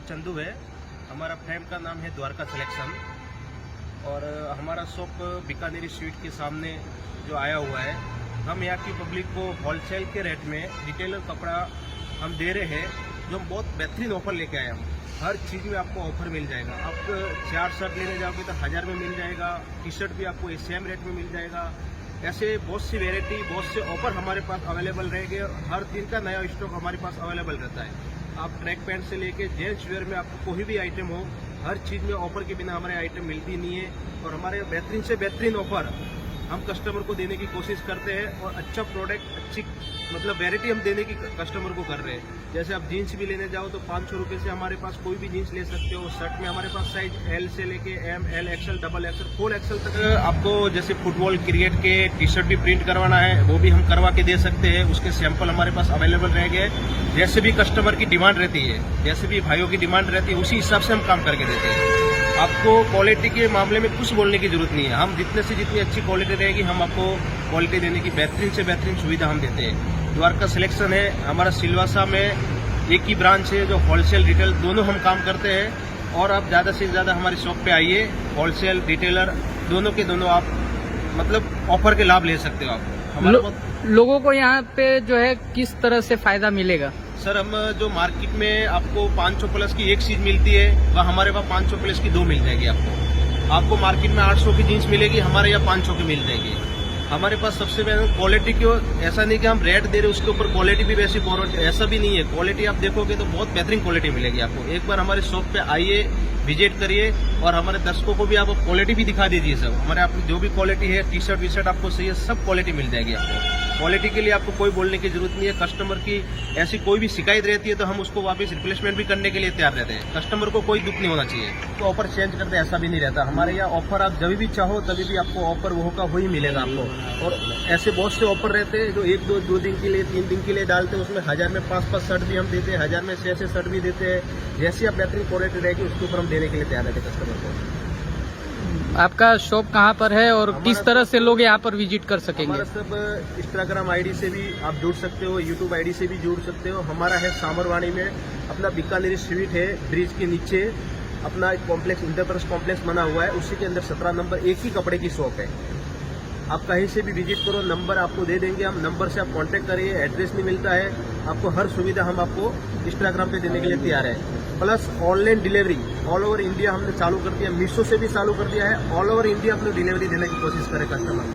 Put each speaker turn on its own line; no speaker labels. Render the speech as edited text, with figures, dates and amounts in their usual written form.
चंदू है। हमारा फ्रेम का नाम है द्वारका सिलेक्शन और हमारा शॉप बीकानेरी स्वीट के सामने जो आया हुआ है। हम यहाँ की पब्लिक को होलसेल के रेट में रिटेलर कपड़ा हम दे रहे हैं, जो हम बहुत बेहतरीन ऑफर लेके आए हम। हर चीज़ में आपको ऑफर मिल जाएगा। आप 4 शर्ट लेने जाओगे तो 1000 में मिल जाएगा। टी शर्ट भी आपको सेम रेट में मिल जाएगा। ऐसे बहुत सी वेराइटी, बहुत से ऑफर हमारे पास अवेलेबल रहेंगे। हर दिन का नया स्टॉक हमारे पास अवेलेबल रहता है। आप ट्रैक पैंट से लेके जेंट्स वेयर में आपको कोई भी आइटम हो, हर चीज़ में ऑफर के बिना हमारे आइटम मिलती नहीं है। और हमारे बेहतरीन से बेहतरीन ऑफर हम कस्टमर को देने की कोशिश करते हैं और अच्छा प्रोडक्ट, अच्छी मतलब वैरायटी हम देने की कस्टमर को कर रहे हैं। जैसे आप जीन्स भी लेने जाओ तो 500 रुपये से हमारे पास कोई भी जीन्स ले सकते हो। शर्ट में हमारे पास साइज एल से लेके M, L, XL, double XL, 4 XL तक। आपको जैसे फुटबॉल, क्रिकेट के टी शर्ट भी प्रिंट करवाना है, वो भी हम करवा के दे सकते हैं। उसके सैंपल हमारे पास अवेलेबल रहेंगे। जैसे भी कस्टमर की डिमांड रहती है, जैसे भी भाइयों की डिमांड रहती है, उसी हिसाब से हम काम करके देते हैं। आपको क्वालिटी के मामले में कुछ बोलने की जरूरत नहीं है। हम जितने से जितनी अच्छी क्वालिटी रहेगी, हम आपको क्वालिटी देने की बेहतरीन से बेहतरीन सुविधा हम देते हैं। द्वारका सिलेक्शन है हमारा सिलवासा में एक ही ब्रांच है, जो होलसेल रिटेल दोनों हम काम करते हैं। और आप ज़्यादा से ज़्यादा हमारी शॉप पे आइए। होलसेल रिटेलर दोनों के दोनों आप मतलब ऑफर के लाभ ले सकते हो। आप
लोगों को यहाँ पे जो है किस तरह से फायदा मिलेगा?
सर, हम जो मार्केट में आपको 500 प्लस की एक चीज मिलती है, वह हमारे पास 500 प्लस की 2 मिल जाएगी। आपको मार्केट में 800 की जीन्स मिलेगी, हमारे यहाँ 500 की मिल जाएगी। हमारे पास सबसे पहले क्वालिटी की, ऐसा नहीं कि हम रेट दे रहे उसके ऊपर क्वालिटी भी वैसी, ऐसा भी नहीं है। क्वालिटी आप देखोगे तो बहुत बेहतरीन क्वालिटी मिलेगी आपको। एक बार हमारे शॉप पे आइए, विजिट करिए और हमारे दर्शकों को भी आप क्वालिटी भी दिखा दीजिए। सब हमारे आप जो भी क्वालिटी है, टी शर्ट वी शर्ट आपको चाहिए, सब क्वालिटी मिल जाएगी आपको। क्वालिटी के लिए आपको कोई बोलने की जरूरत नहीं है। कस्टमर की ऐसी कोई भी शिकायत रहती है तो हम उसको वापस रिप्लेसमेंट भी करने के लिए तैयार रहते हैं। कस्टमर को कोई दुख नहीं होना चाहिए। तो ऑफर चेंज करते ऐसा भी नहीं रहता। हमारे यहाँ ऑफर आप जब भी चाहो तभी भी आपको ऑफर वो का वही मिलेगा आपको। और ऐसे बहुत से ऑफर रहते हैं जो 1-2 दिन के लिए, 3 दिन के लिए डालते हैं। उसमें 1000 में 5 शर्ट भी हम देते हैं, 1000 में 6 शर्ट भी देते हैं। जैसी आप बेहतरीन क्वालिटी रहेगी उसके ऊपर हम देने के लिए तैयार रहते हैं कस्टमर को।
आपका शॉप कहाँ पर है और किस तरह से लोग यहाँ पर विजिट कर सकेंगे?
हमारा सब इंस्टाग्राम आईडी से भी आप जुड़ सकते हो, यूट्यूब आईडी से भी जुड़ सकते हो। हमारा है सामरवाणी में, अपना बीकानेरी स्वीट है, ब्रिज के नीचे अपना एक कॉम्प्लेक्स, इंटरप्रेस कॉम्प्लेक्स बना हुआ है। उसी के अंदर 17 नंबर एक ही कपड़े की शॉप है। आप कहीं से भी विजिट करो, नंबर आपको दे देंगे हम। नंबर से आप कांटेक्ट करिए। एड्रेस नहीं मिलता है आपको, हर सुविधा हम आपको इंस्टाग्राम पे देने के लिए तैयार है। Plus online delivery all over India हमने चालू कर दिया। मीशो से भी चालू कर दिया है। ऑल ओवर इंडिया अपनी डिलीवरी देने की कोशिश करें कस्टमर।